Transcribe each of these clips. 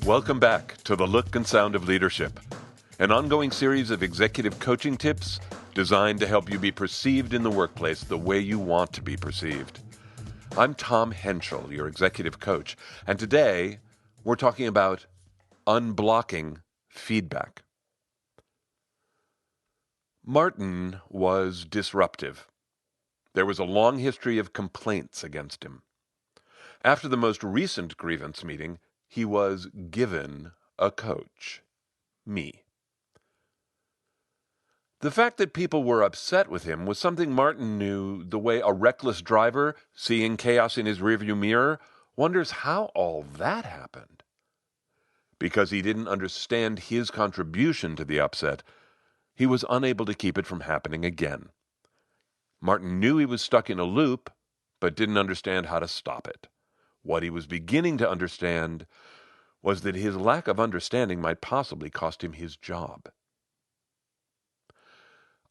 Welcome back to The Look and Sound of Leadership, an ongoing series of executive coaching tips designed to help you be perceived in the workplace the way you want to be perceived. I'm Tom Henschel, your executive coach, and today we're talking about unblocking feedback. Martin was disruptive. There was a long history of complaints against him. After the most recent grievance meeting, he was given a coach, me. The fact that people were upset with him was something Martin knew the way a reckless driver, seeing chaos in his rearview mirror, wonders how all that happened. Because he didn't understand his contribution to the upset, he was unable to keep it from happening again. Martin knew he was stuck in a loop, but didn't understand how to stop it. What he was beginning to understand was that his lack of understanding might possibly cost him his job.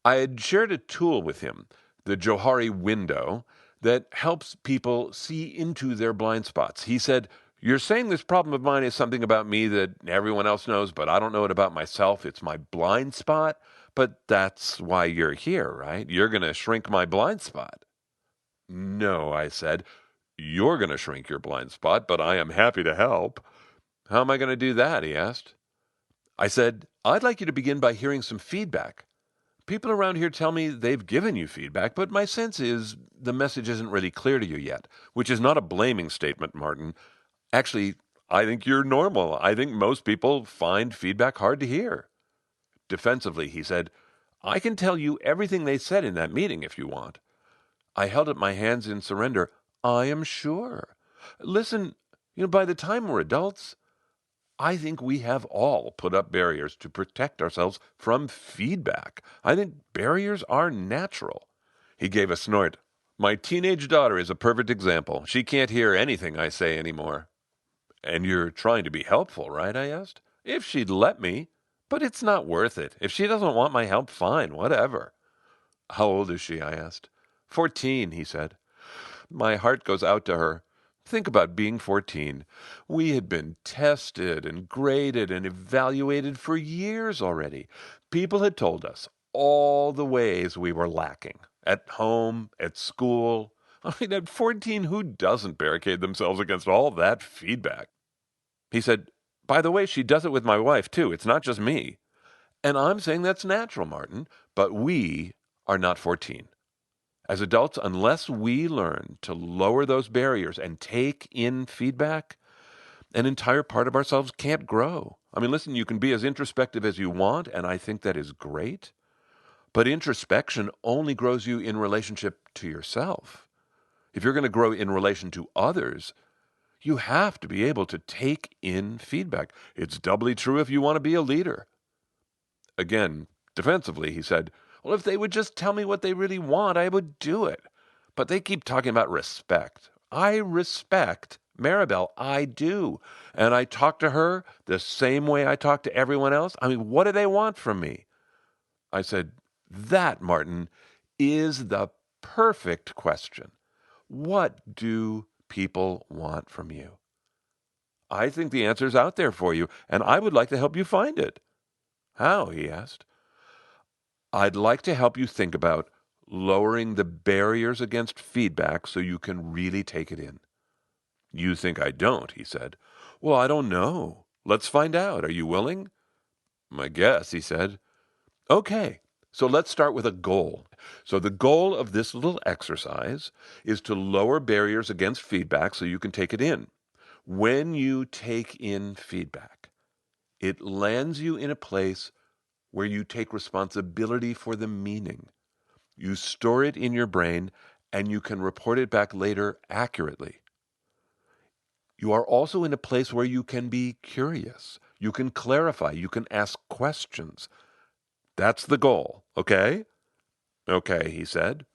I had shared a tool with him, the Johari Window, that helps people see into their blind spots. He said, "You're saying this problem of mine is something about me that everyone else knows, but I don't know it about myself. It's my blind spot. But that's why you're here, right? You're going to shrink my blind spot." "No," I said. "You're going to shrink your blind spot, but I am happy to help." "How am I going to do that?" he asked. I said, "I'd like you to begin by hearing some feedback. People around here tell me they've given you feedback, but my sense is the message isn't really clear to you yet," which is not a blaming statement, Martin. Actually, I think you're normal. I think most people find feedback hard to hear. Defensively, he said, "I can tell you everything they said in that meeting if you want." I held up my hands in surrender. "I am sure. Listen, by the time we're adults, I think we have all put up barriers to protect ourselves from feedback. I think barriers are natural." He gave a snort. "My teenage daughter is a perfect example. She can't hear anything I say anymore." "And you're trying to be helpful, right?" I asked. "If she'd let me. But it's not worth it. If she doesn't want my help, fine, whatever." "How old is she?" I asked. 14, he said. My heart goes out to her. Think about being 14. We had been tested and graded and evaluated for years already. People had told us all the ways we were lacking. At home, at school. I mean, at 14, who doesn't barricade themselves against all that feedback? He said, "By the way, she does it with my wife, too. It's not just me." And I'm saying that's natural, Martin, but we are not 14. As adults, unless we learn to lower those barriers and take in feedback, an entire part of ourselves can't grow. I mean, listen, you can be as introspective as you want, and I think that is great. But introspection only grows you in relationship to yourself. If you're going to grow in relation to others, you have to be able to take in feedback. It's doubly true if you want to be a leader. Again, defensively, he said, "Well, if they would just tell me what they really want, I would do it. But they keep talking about respect. I respect Maribel. I do. And I talk to her the same way I talk to everyone else. I mean, what do they want from me?" I said, "That, Martin, is the perfect question. What do people want from you?" "I think the answer's out there for you, and I would like to help you find it." "How?" he asked. "I'd like to help you think about lowering the barriers against feedback so you can really take it in." "You think I don't," he said. "Well, I don't know. Let's find out. Are you willing?" "I guess," he said. "Okay, so let's start with a goal. So the goal of this little exercise is to lower barriers against feedback so you can take it in. When you take in feedback, it lands you in a place where you take responsibility for the meaning. You store it in your brain, and you can report it back later accurately. You are also in a place where you can be curious. You can clarify. You can ask questions. That's the goal, okay?" "Okay," he said.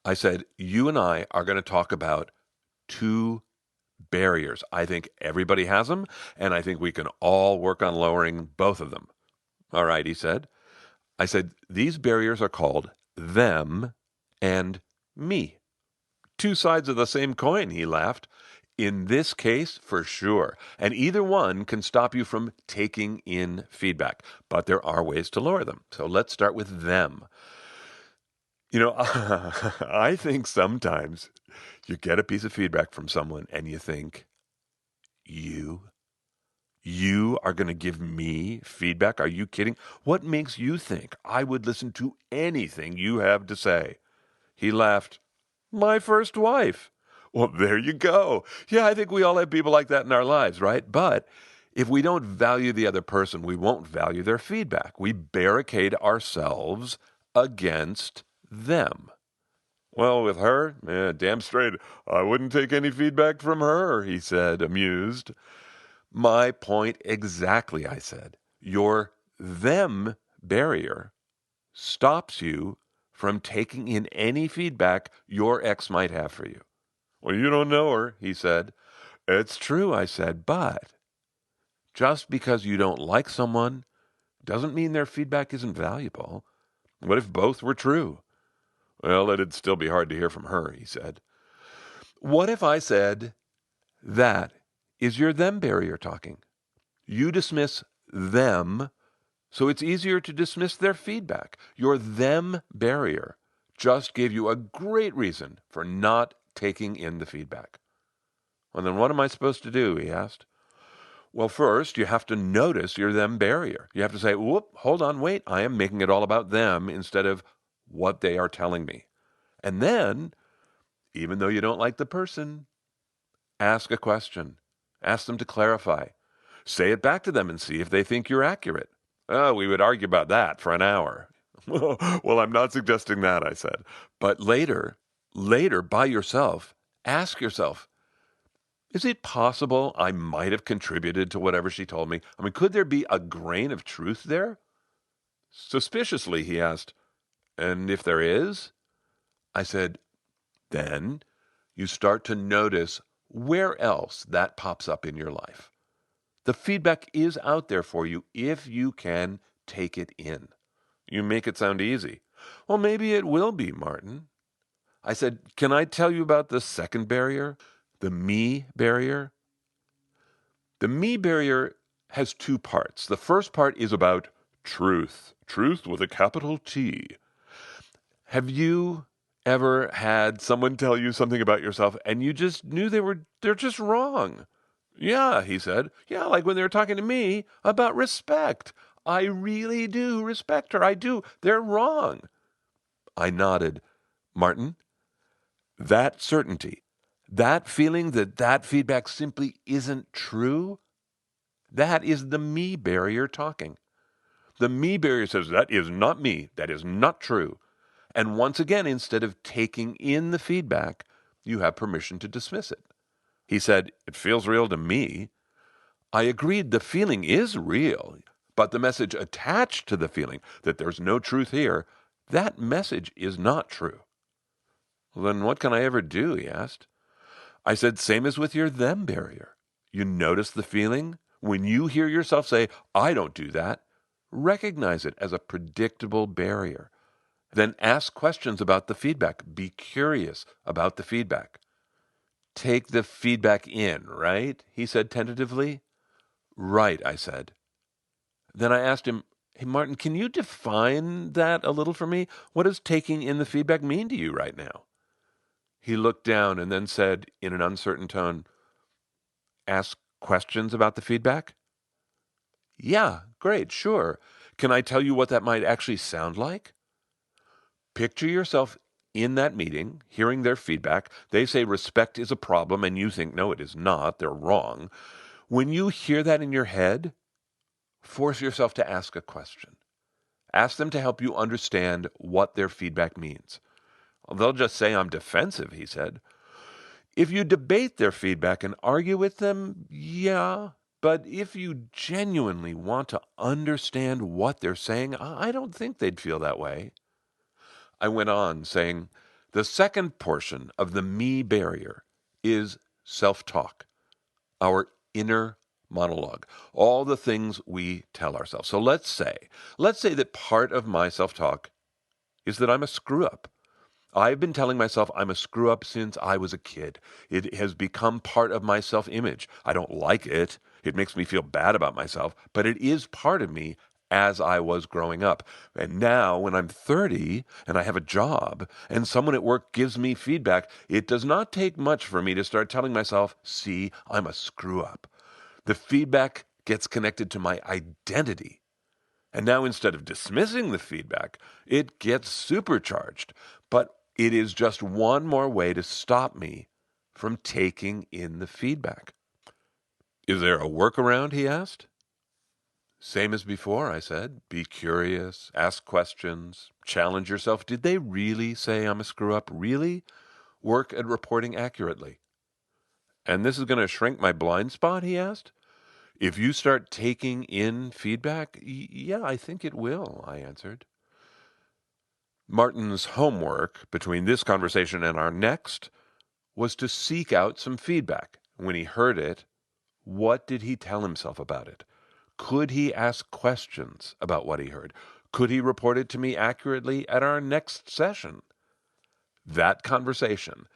I said, "You and I are going to talk about two barriers. I think everybody has them, and I think we can all work on lowering both of them." "All right," he said. I said, "These barriers are called them and me." "Two sides of the same coin," he laughed. In this case, for sure. And either one can stop you from taking in feedback. But there are ways to lower them. So let's start with them. I think sometimes you get a piece of feedback from someone and you think, you are going to give me feedback? Are you kidding? What makes you think I would listen to anything you have to say? He laughed. My first wife. Well, there you go. Yeah, I think we all have people like that in our lives, right? But if we don't value the other person, we won't value their feedback. We barricade ourselves against them. Well, with her, damn straight, I wouldn't take any feedback from her, he said, amused. My point exactly, I said. Your them barrier stops you from taking in any feedback your ex might have for you. Well, you don't know her, he said. It's true, I said, but just because you don't like someone doesn't mean their feedback isn't valuable. What if both were true? Well, it'd still be hard to hear from her, he said. What if I said, that is your them barrier talking? You dismiss them, so it's easier to dismiss their feedback. Your them barrier just gave you a great reason for not taking in the feedback. Well, then what am I supposed to do, he asked. Well, first, you have to notice your them barrier. You have to say, whoop, hold on, wait, I am making it all about them instead of what they are telling me. And then, even though you don't like the person, ask a question. Ask them to clarify. Say it back to them and see if they think you're accurate. Oh, we would argue about that for an hour. Well, I'm not suggesting that, I said. But later, by yourself, ask yourself, is it possible I might have contributed to whatever she told me? I mean, could there be a grain of truth there? Suspiciously, he asked, and if there is? I said, then you start to notice where else that pops up in your life. The feedback is out there for you if you can take it in. You make it sound easy. Well, maybe it will be, Martin. I said, can I tell you about the second barrier? The me barrier? The me barrier has two parts. The first part is about truth. Truth with a capital T. Have you ever had someone tell you something about yourself and you just knew they're just wrong? Yeah, he said. Yeah, like when they were talking to me about respect. I really do respect her. I do. They're wrong. I nodded. Martin, that certainty, that feeling that feedback simply isn't true, that is the me barrier talking. The me barrier says, that is not me. That is not true. And once again, instead of taking in the feedback, you have permission to dismiss it. He said, it feels real to me. I agreed the feeling is real, but the message attached to the feeling that there's no truth here, that message is not true. Well, then what can I ever do, he asked. I said, same as with your them barrier. You notice the feeling? When you hear yourself say, I don't do that, recognize it as a predictable barrier. Then ask questions about the feedback. Be curious about the feedback. Take the feedback in, right? He said tentatively. Right, I said. Then I asked him, hey, Martin, can you define that a little for me? What does taking in the feedback mean to you right now? He looked down and then said in an uncertain tone, ask questions about the feedback? Yeah, great, sure. Can I tell you what that might actually sound like? Picture yourself in that meeting, hearing their feedback. They say respect is a problem, and you think, no, it is not. They're wrong. When you hear that in your head, force yourself to ask a question. Ask them to help you understand what their feedback means. They'll just say, I'm defensive, he said. If you debate their feedback and argue with them, yeah. But if you genuinely want to understand what they're saying, I don't think they'd feel that way. I went on saying, the second portion of the me barrier is self-talk, our inner monologue, all the things we tell ourselves. So let's say that part of my self-talk is that I'm a screw-up. I've been telling myself I'm a screw up since I was a kid. It has become part of my self-image. I don't like it. It makes me feel bad about myself, but it is part of me as I was growing up. And now, when I'm 30 and I have a job and someone at work gives me feedback, it does not take much for me to start telling myself, see, I'm a screw up. The feedback gets connected to my identity. And now, instead of dismissing the feedback, it gets supercharged. But it is just one more way to stop me from taking in the feedback. Is there a workaround, he asked. Same as before, I said. Be curious, ask questions, challenge yourself. Did they really say I'm a screw up? Really? Work at reporting accurately. And this is going to shrink my blind spot, he asked. If you start taking in feedback, yeah, I think it will, I answered. Martin's homework between this conversation and our next was to seek out some feedback. When he heard it, what did he tell himself about it? Could he ask questions about what he heard? Could he report it to me accurately at our next session? That conversation,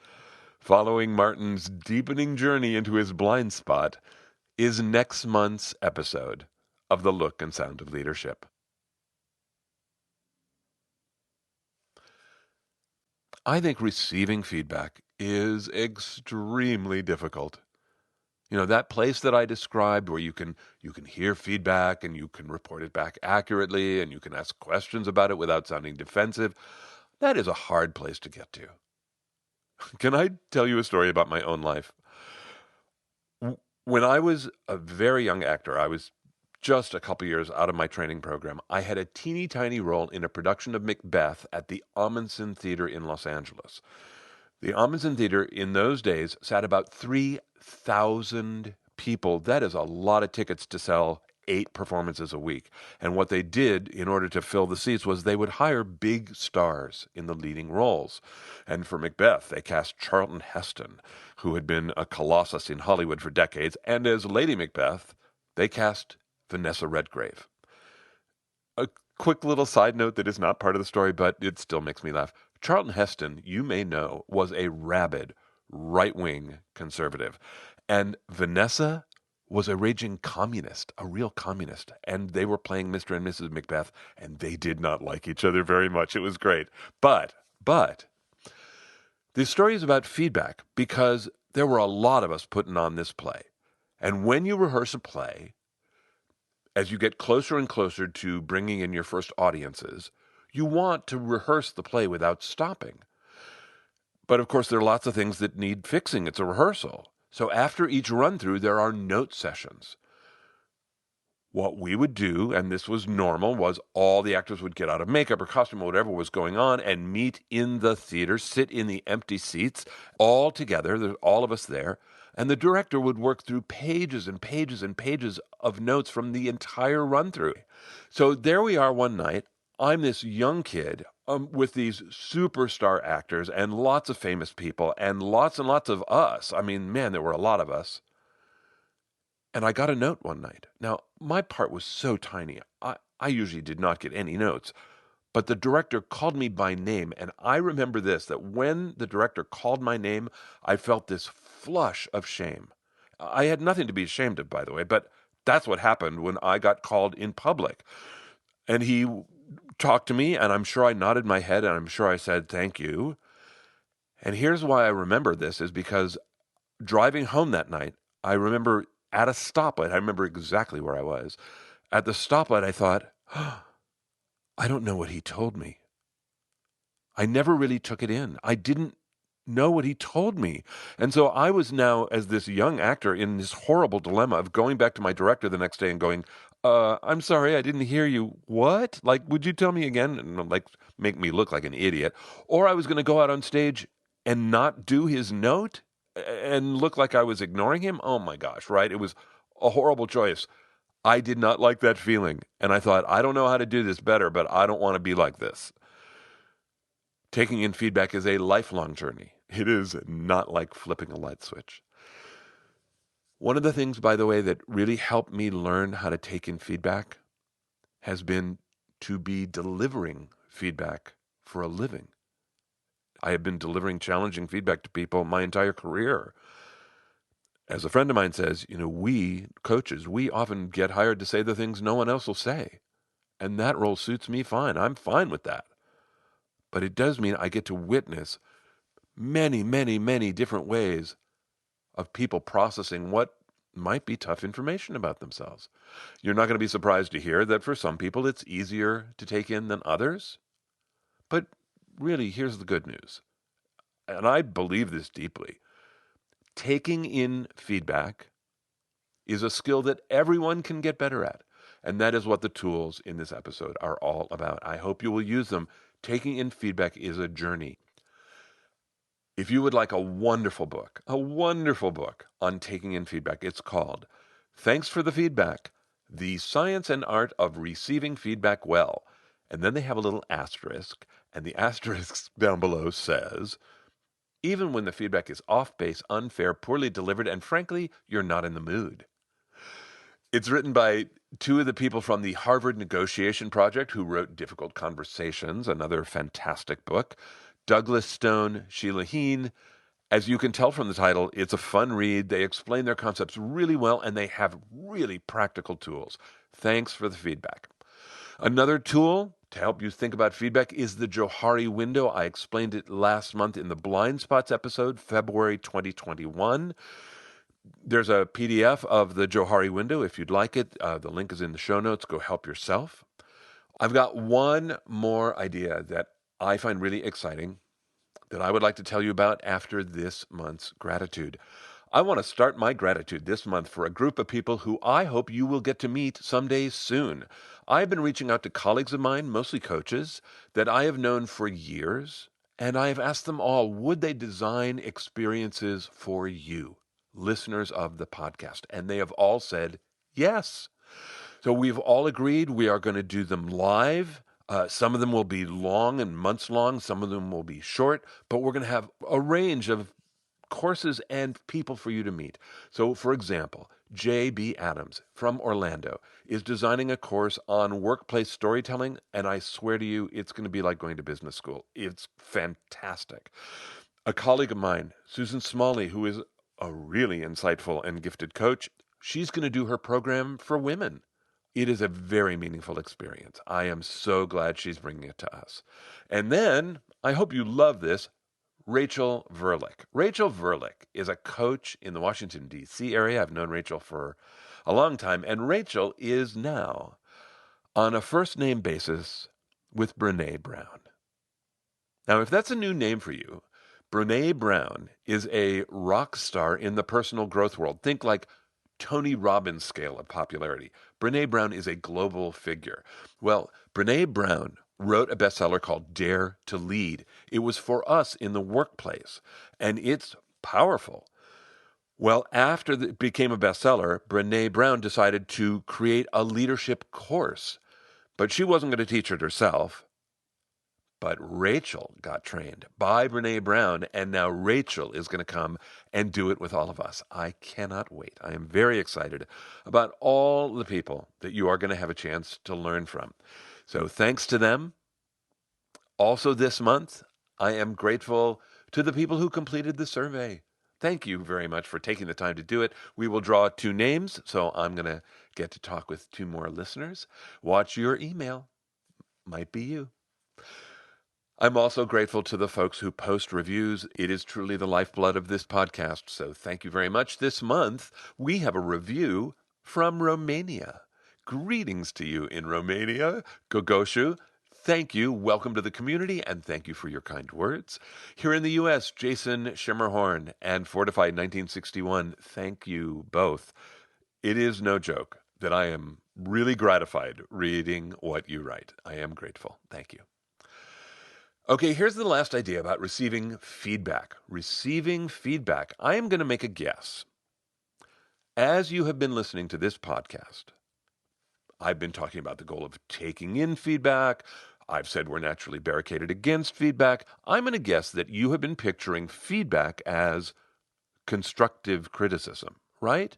following Martin's deepening journey into his blind spot, is next month's episode of The Look and Sound of Leadership. I think receiving feedback is extremely difficult. You know, that place that I described where you can hear feedback and you can report it back accurately and you can ask questions about it without sounding defensive, that is a hard place to get to. Can I tell you a story about my own life? When I was a very young actor, I was just a couple years out of my training program, I had a teeny tiny role in a production of Macbeth at the Ahmanson Theater in Los Angeles. The Ahmanson Theater in those days sat about 3,000 people. That is a lot of tickets to sell 8 performances a week. And what they did in order to fill the seats was they would hire big stars in the leading roles. And for Macbeth, they cast Charlton Heston, who had been a colossus in Hollywood for decades. And as Lady Macbeth, they cast Vanessa Redgrave. A quick little side note that is not part of the story, but it still makes me laugh. Charlton Heston, you may know, was a rabid right-wing conservative. And Vanessa was a raging communist, a real communist. And they were playing Mr. and Mrs. Macbeth, and they did not like each other very much. It was great. But, this story is about feedback because there were a lot of us putting on this play. And when you rehearse a play, as you get closer and closer to bringing in your first audiences, you want to rehearse the play without stopping. But of course, there are lots of things that need fixing. It's a rehearsal. So after each run-through, there are note sessions. What we would do, and this was normal, was all the actors would get out of makeup or costume or whatever was going on and meet in the theater, sit in the empty seats, all together, there's all of us there, and the director would work through pages and pages and pages of notes from the entire run-through. So there we are one night. I'm this young kid with these superstar actors and lots of famous people and lots of us. I mean, man, there were a lot of us. And I got a note one night. Now, my part was so tiny, I usually did not get any notes. But the director called me by name, and I remember this, that when the director called my name, I felt this flush of shame. I had nothing to be ashamed of, by the way, but that's what happened when I got called in public. And he talked to me, and I'm sure I nodded my head, and I'm sure I said, thank you. And here's why I remember this, is because driving home that night, I remember at a stoplight, I remember exactly where I was. At the stoplight, I thought, oh, I don't know what he told me. I never really took it in. I didn't know what he told me. And so I was now, as this young actor, in this horrible dilemma of going back to my director the next day and going, I'm sorry, I didn't hear you. What? Like, would you tell me again? And like, make me look like an idiot. Or I was going to go out on stage and not do his note and look like I was ignoring him. Oh my gosh, right? It was a horrible choice. I did not like that feeling. And I thought, I don't know how to do this better, but I don't want to be like this. Taking in feedback is a lifelong journey. It is not like flipping a light switch. One of the things, by the way, that really helped me learn how to take in feedback has been to be delivering feedback for a living. I have been delivering challenging feedback to people my entire career. As a friend of mine says, we coaches, we often get hired to say the things no one else will say. And that role suits me fine. I'm fine with that. But it does mean I get to witness many, many, many different ways of people processing what might be tough information about themselves. You're not going to be surprised to hear that for some people it's easier to take in than others. But really, here's the good news. And I believe this deeply. Taking in feedback is a skill that everyone can get better at. And that is what the tools in this episode are all about. I hope you will use them. Taking in feedback is a journey. If you would like a wonderful book on taking in feedback, it's called Thanks for the Feedback, The Science and Art of Receiving Feedback Well. And then they have a little asterisk, and the asterisk down below says, even when the feedback is off base, unfair, poorly delivered, and frankly, you're not in the mood. It's written by two of the people from the Harvard Negotiation Project who wrote Difficult Conversations, another fantastic book. Douglas Stone, Sheila Heen. As you can tell from the title, it's a fun read. They explain their concepts really well, and they have really practical tools. Thanks for the feedback. Another tool to help you think about feedback is the Johari Window. I explained it last month in the Blind Spots episode, February 2021. There's a PDF of the Johari Window if you'd like it. The link is in the show notes. Go help yourself. I've got one more idea that I find really exciting that I would like to tell you about after this month's gratitude. I want to start my gratitude this month for a group of people who I hope you will get to meet someday soon. I've been reaching out to colleagues of mine, mostly coaches, that I have known for years, and I have asked them all, would they design experiences for you, listeners of the podcast? And they have all said yes. So we've all agreed we are going to do them live. Some of them will be long and months long. Some of them will be short, but we're going to have a range of courses and people for you to meet. So, for example, J.B. Adams from Orlando is designing a course on workplace storytelling, and I swear to you, it's going to be like going to business school. It's fantastic. A colleague of mine, Susan Smalley, who is a really insightful and gifted coach, she's going to do her program for women. It is a very meaningful experience. I am so glad she's bringing it to us. And then, I hope you love this, Rachel Verlick. Rachel Verlick is a coach in the Washington, D.C. area. I've known Rachel for a long time, and Rachel is now on a first-name basis with Brené Brown. Now, if that's a new name for you, Brené Brown is a rock star in the personal growth world. Think like Tony Robbins scale of popularity. Brené Brown is a global figure. Well, Brené Brown wrote a bestseller called Dare to Lead. It was for us in the workplace, and it's powerful. Well, after it became a bestseller, Brené Brown decided to create a leadership course. But she wasn't going to teach it herself. But Rachel got trained by Brené Brown, and now Rachel is going to come and do it with all of us. I cannot wait. I am very excited about all the people that you are going to have a chance to learn from. So thanks to them. Also this month, I am grateful to the people who completed the survey. Thank you very much for taking the time to do it. We will draw 2 names, so I'm going to get to talk with 2 more listeners. Watch your email. Might be you. I'm also grateful to the folks who post reviews. It is truly the lifeblood of this podcast, so thank you very much. This month, we have a review from Romania. Greetings to you in Romania. Gogoshu, thank you. Welcome to the community, and thank you for your kind words. Here in the U.S., Jason Schimmerhorn and Fortified 1961, thank you both. It is no joke that I am really gratified reading what you write. I am grateful. Thank you. Okay, here's the last idea about receiving feedback. Receiving feedback. I am going to make a guess. As you have been listening to this podcast, I've been talking about the goal of taking in feedback. I've said we're naturally barricaded against feedback. I'm going to guess that you have been picturing feedback as constructive criticism, right?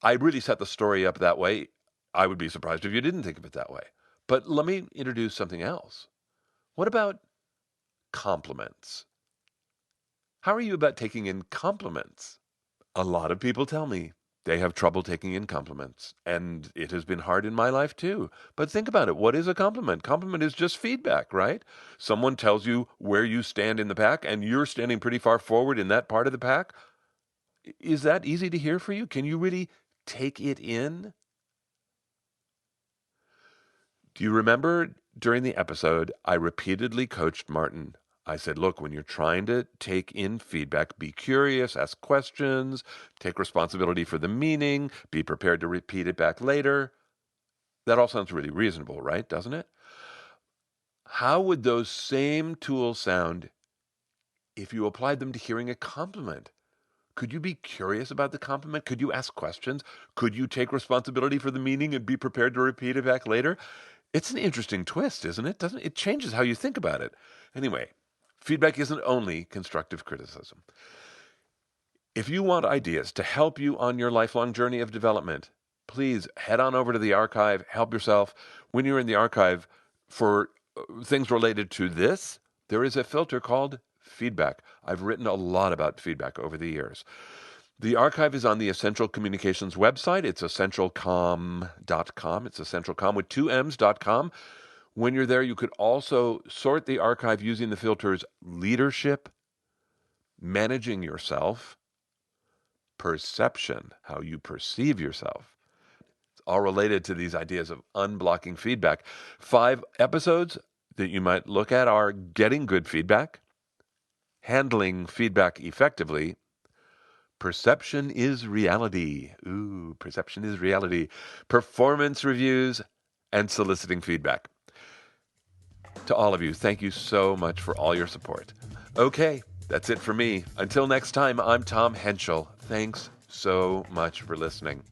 I really set the story up that way. I would be surprised if you didn't think of it that way. But let me introduce something else. What about compliments? How are you about taking in compliments? A lot of people tell me they have trouble taking in compliments, and it has been hard in my life too. But think about it. What is a compliment? Compliment is just feedback, right? Someone tells you where you stand in the pack, and you're standing pretty far forward in that part of the pack. Is that easy to hear for you? Can you really take it in? Do you remember during the episode, I repeatedly coached Martin? I said, look, when you're trying to take in feedback, be curious, ask questions, take responsibility for the meaning, be prepared to repeat it back later. That all sounds really reasonable, right? Doesn't it? How would those same tools sound if you applied them to hearing a compliment? Could you be curious about the compliment? Could you ask questions? Could you take responsibility for the meaning and be prepared to repeat it back later? It's an interesting twist, isn't it? Doesn't it? It changes how you think about it. Anyway, feedback isn't only constructive criticism. If you want ideas to help you on your lifelong journey of development, please head on over to the archive, help yourself. When you're in the archive for things related to this, there is a filter called feedback. I've written a lot about feedback over the years. The archive is on the Essential Communications website. It's essentialcomm.com. It's essentialcomm with two M's.com. When you're there, you could also sort the archive using the filters leadership, managing yourself, perception, how you perceive yourself. It's all related to these ideas of unblocking feedback. 5 episodes that you might look at are getting good feedback, handling feedback effectively, perception is reality. Ooh, perception is reality. Performance reviews and soliciting feedback. To all of you, thank you so much for all your support. Okay, that's it for me. Until next time, I'm Tom Henschel. Thanks so much for listening.